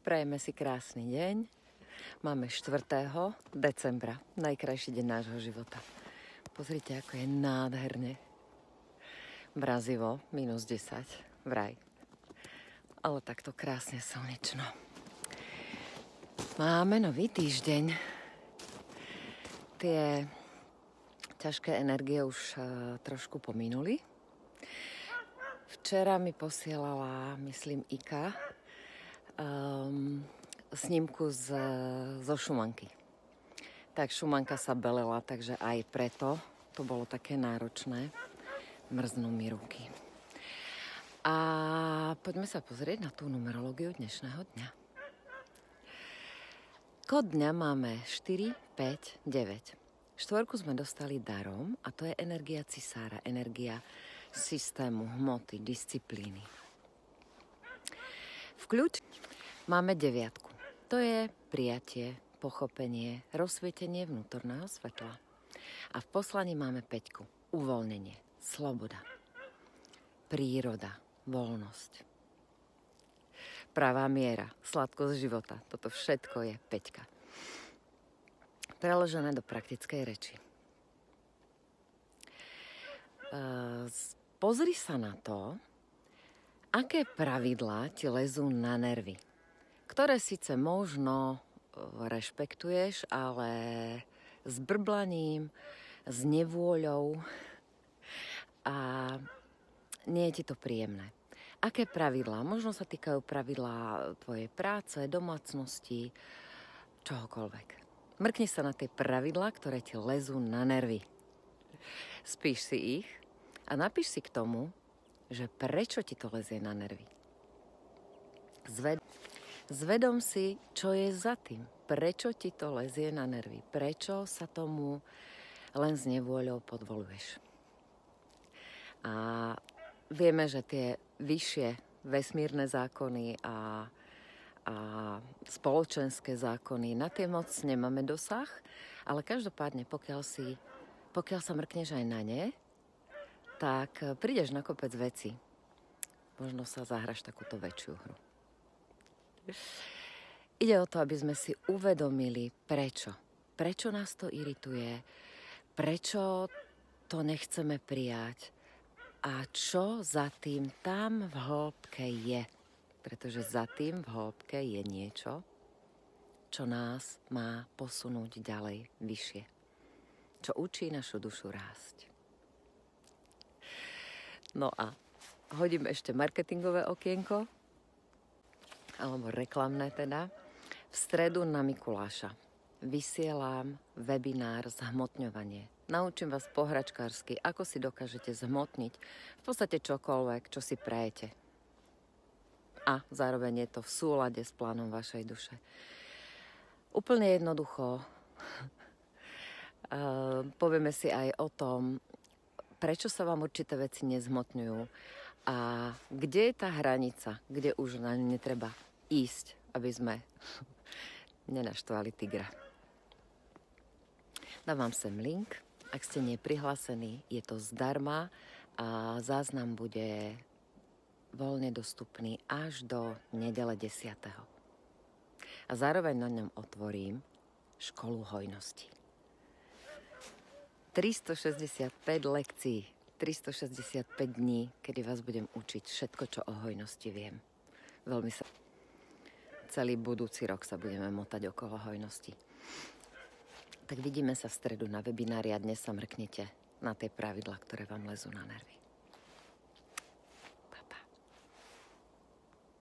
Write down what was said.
Prajeme si krásny deň. Máme 4. decembra, najkrajší deň nášho života. Pozrite, ako je nádherne. Mrazivo, -10, vraj. Ale takto krásne slnečno. Máme nový týždeň. Tie ťažké energie už trošku pominuli. Včera mi posielala, myslím, Ika, snímku zo Šumanky. Tak Šumanka sa belela, takže aj preto to bolo také náročné. Mrznú mi ruky. A poďme sa pozrieť na tú numerológiu dnešného dňa. Kód dňa máme 4, 5, 9. Štvorku sme dostali darom a to je energia cisára, energia systému, hmoty, disciplíny. V kľúč máme 9. To je prijatie, pochopenie, rozsvietenie vnútorného svetla. A v poslaní máme 5. Uvoľnenie, sloboda, príroda, voľnosť. Pravá miera, sladkosť života. Toto všetko je 5. Preložené do praktickej reči. Pozri sa na to, aké pravidlá ti lezú na nervy, ktoré síce možno rešpektuješ, ale s brblaním, s nevôľou a nie je ti to príjemné. Aké pravidlá? Možno sa týkajú pravidlá tvojej práce, domácnosti, čohokoľvek. Mrkni sa na tie pravidlá, ktoré ti lezú na nervy. Spíš si ich a napíš si k tomu, že prečo ti to lezie na nervy. Zvedom si, čo je za tým. Prečo ti to lezie na nervy. Prečo sa tomu len s nevôľou podvoluješ. A vieme, že tie vyššie vesmírne zákony a spoločenské zákony, na tie moc nemáme dosah, ale každopádne, pokiaľ sa mrkneš aj na ne, tak prídeš na kopec veci. Možno sa zahraš takúto väčšiu hru. Ide o to, aby sme si uvedomili, prečo. Prečo nás to irituje, prečo to nechceme prijať a čo za tým tam v hĺbke je. Pretože za tým v hĺbke je niečo, čo nás má posunúť ďalej, vyššie. Čo učí našu dušu rásť. No a hodím ešte marketingové okienko, alebo reklamné teda. V stredu na Mikuláša vysielam webinár Zhmotňovanie. Naučím vás po hračkársky, ako si dokážete zhmotniť v podstate čokoľvek, čo si prajete. A zároveň je to v súlade s plánom vašej duše. Úplne jednoducho povieme si aj o tom, prečo sa vám určité veci nezhmotňujú a kde je tá hranica, kde už na ňu netreba ísť, aby sme nenaštvali tigra. Dávam sem link. Ak ste neprihlásení, je to zdarma a záznam bude voľne dostupný až do nedele 10. A zároveň na ňom otvorím školu hojnosti. 365 lekcií, 365 dní, kedy vás budem učiť všetko, čo o hojnosti viem. Celý budúci rok sa budeme motať okolo hojnosti. Tak vidíme sa v stredu na webinári a dnes sa mrknete na tie pravidlá, ktoré vám lezú na nervy.